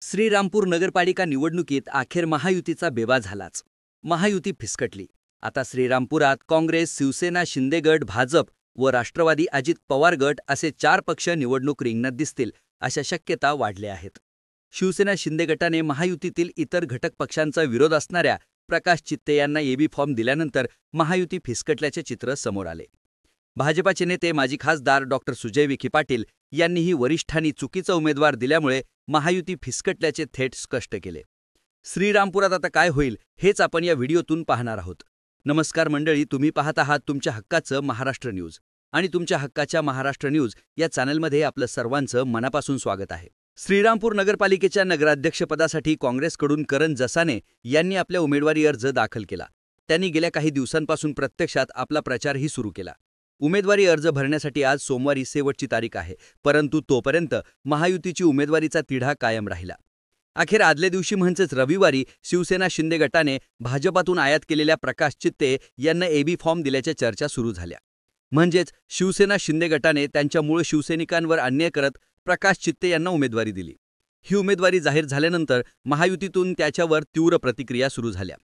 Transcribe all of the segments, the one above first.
श्रीरामपूर नगरपालिका निवडणुकीत अखेर महायुतीचा बेवा झालाच. महायुती फिसकटली. आता श्रीरामपुरात काँग्रेस, शिवसेना, शिंदे गट, भाजप व राष्ट्रवादी अजित पवार गट असे 4 पक्ष निवडणूक रिंगणात दिसतील अशा शक्यता वाढल्या आहेत. शिवसेना शिंदे गटाने महायुतीतील इतर घटक पक्षांचा विरोध असणाऱ्या प्रकाश चित्ते यांना एबी फॉर्म दिल्यानंतर महायुती फिसकटल्याचे चित्र समोर आले. भाजपाचे नेते माजी खासदार डॉ. सुजय विखे पाटील यांनीही वरिष्ठांनी चुकीचा उमेदवार दिल्यामुळे महायुती फिसकटल्याचे थेट स्पष्ट केले. श्रीरामपुरात आता काय होईल हेच आपण या व्हिडिओतून पाहणार आहोत. नमस्कार मंडळी, तुम्ही पाहत आहात तुमच्या हक्काचं महाराष्ट्र न्यूज आणि तुमच्या हक्काच्या महाराष्ट्र न्यूज या चॅनलमध्ये आपलं सर्वांचं मनापासून स्वागत आहे. श्रीरामपूर नगरपालिकेच्या नगराध्यक्षपदासाठी काँग्रेसकडून करण जसाने यांनी आपल्या उमेदवारी अर्ज दाखल केला. त्यांनी गेल्या काही दिवसांपासून प्रत्यक्षात आपला प्रचारही सुरू केला. उमेदवारी अर्ज भरण्यासाठी आज सोमवारी शेवटची तारीख आहे, परंतु तोपर्यंत महायुतीची उमेदवारीचा तिढा कायम राहिला. अखेर आदल्या दिवशी म्हणजेच रविवारी शिवसेना शिंदे गटाने भाजपातून आयात केलेल्या प्रकाश चित्ते यांना एबी फॉर्म दिल्याच्या चर्चा सुरू झाल्या. म्हणजेच शिवसेना शिंदे गटाने त्यांच्या मूळ शिवसैनिकांवर अन्याय करत प्रकाश चित्ते यांना उमेदवारी दिली. ही उमेदवारी जाहीर झाल्यानंतर महायुतीतून त्याच्यावर तीव्र प्रतिक्रिया सुरू झाल्या.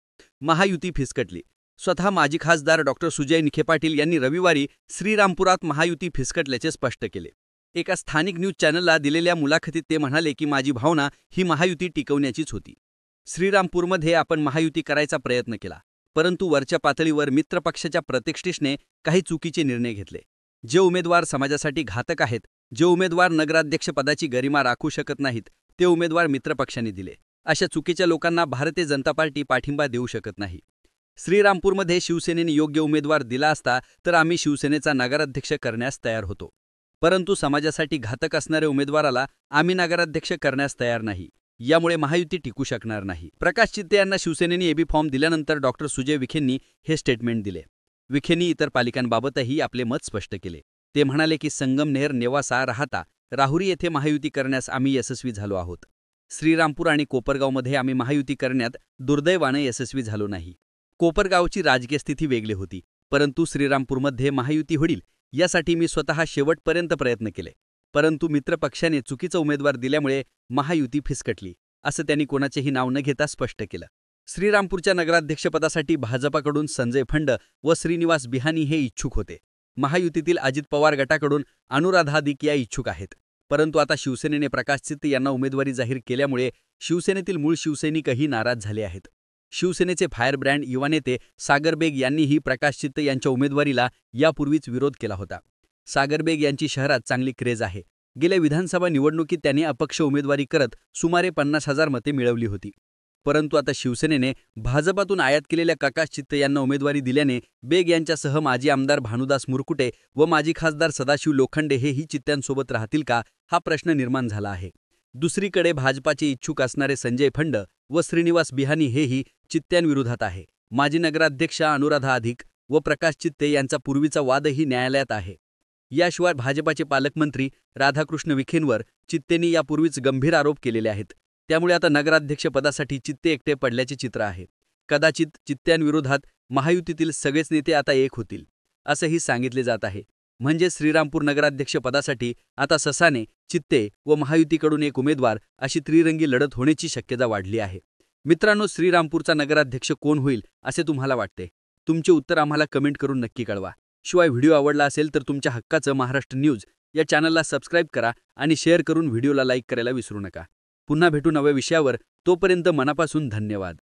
महायुती फिसकटली. स्वतः माजी खासदार डॉ. सुजय विखे पाटील यांनी रविवारी श्रीरामपुरात महायुती फिसकटल्याचे स्पष्ट केले. एका स्थानिक न्यूज चॅनलला दिलेल्या मुलाखतीत ते म्हणाले की माझी भावना ही महायुती टिकवण्याचीच होती. श्रीरामपूरमध्ये आपण महायुती करायचा प्रयत्न केला, परंतु वरच्या पातळीवर मित्रपक्षाच्या प्रतिष्ठेने काही चुकीचे निर्णय घेतले. जे उमेदवार समाजासाठी घातक आहेत, जे उमेदवार नगराध्यक्षपदाची गरिमा राखू शकत नाहीत, ते उमेदवार मित्रपक्षांनी दिले. अशा चुकीच्या लोकांना भारतीय जनता पार्टी पाठिंबा देऊ शकत नाही. श्रीरामपूरमध्ये शिवसेनेने योग्य उमेदवार दिला असता तर आम्ही शिवसेनेचा नगराध्यक्ष करण्यास तयार होतो, परंतु समाजासाठी घातक असणाऱ्या उमेदवाराला आम्ही नगराध्यक्ष करण्यास तयार नाही. यामुळे महायुती टिकू शकणार नाही. प्रकाश चित्ते यांना शिवसेनेने एबी फॉर्म दिल्यानंतर डॉ. सुजय विखेंनी हे स्टेटमेंट दिले. विखेंनी इतर पालिकांबाबतही आपले मत स्पष्ट केले. ते म्हणाले की संगमनेर, नेवासा, राहाता, राहुरी येथे महायुती करण्यास आम्ही यशस्वी झालो आहोत. श्रीरामपूर आणि कोपरगावमध्ये आम्ही महायुती करण्यात दुर्दैवाने यशस्वी झालो नाही. कोपरगावची राजकीय स्थिती वेगळी होती, परंतु श्रीरामपूरमध्ये महायुती होईल यासाठी मी स्वतः शेवटपर्यंत प्रयत्न केले, परंतु मित्रपक्षाने चुकीचा उमेदवार दिल्यामुळे महायुती फिसकटली, असं त्यांनी कोणाचेही नाव न घेता स्पष्ट केलं. श्रीरामपूरच्या नगराध्यक्षपदासाठी भाजपाकडून संजय फंड व श्रीनिवास बिहानी हे इच्छुक होते. महायुतीतील अजित पवार गटाकडून अनुराधा दिक या इच्छुक आहेत, परंतु आता शिवसेनेने प्रकाश चित्ते यांना उमेदवारी जाहीर केल्यामुळे शिवसेनेतील मूळ शिवसैनिकही नाराज झाले आहेत. शिवसेनेचे फायर ब्रँड युवा नेते सागर बेग यांनीही प्रकाश चित्ते यांच्या उमेदवारीला यापूर्वीच विरोध केला होता. सागर बेग यांची शहरात चांगली क्रेज आहे. गेल्या विधानसभा निवडणुकीत त्यांनी अपक्ष उमेदवारी करत सुमारे 50,000 मते मिळवली होती. परंतु आता शिवसेनेने भाजपातून आयात केलेल्या प्रकाश चित्ते यांना उमेदवारी दिल्याने बेग यांच्यासह माजी आमदार भानुदास मुरकुटे व माजी खासदार सदाशिव लोखंडे हेही चित्त्यांसोबत राहतील का, हा प्रश्न निर्माण झाला आहे. दुसरीकडे भाजपाचे इच्छुक असणारे संजय फंड व श्रीनिवास बिहानी हेही चित्त्यांविरोधात आहे. माजी नगराध्यक्षा अनुराधा अधिक व प्रकाश चित्ते यांचा पूर्वीचा वादही न्यायालयात आहे. याशिवाय भाजपाचे पालकमंत्री राधाकृष्ण विखेंवर चित्तेंनी यापूर्वीच गंभीर आरोप केलेले आहेत. त्यामुळे आता नगराध्यक्षपदासाठी चित्ते एकटे पडल्याचे चित्र आहे. कदाचित चित्त्यांविरोधात महायुतीतील सगळेच नेते आता एक होतील, असंही सांगितले जात आहे. म्हणजे श्रीरामपूर नगराध्यक्षपदासाठी आता ससाने, चित्ते व महायुतीकडून एक उमेदवार अशी त्रिरंगी लढत होण्याची शक्यता वाढली आहे. मित्रांनो, श्रीरामपूरचा नगराध्यक्ष कोण होईल असे तुम्हाला वाटते? तुमचे उत्तर आम्हाला कमेंट करून नक्की कळवा. शिवाय व्हिडिओ आवडला असेल तर तुमच्या हक्काचं महाराष्ट्र न्यूज या चॅनलला सबस्क्राईब करा आणि शेअर करून व्हिडिओला लाईक करायला विसरू नका. पुन्हा भेटू नव्या विषयावर. तोपर्यंत मनापासून धन्यवाद.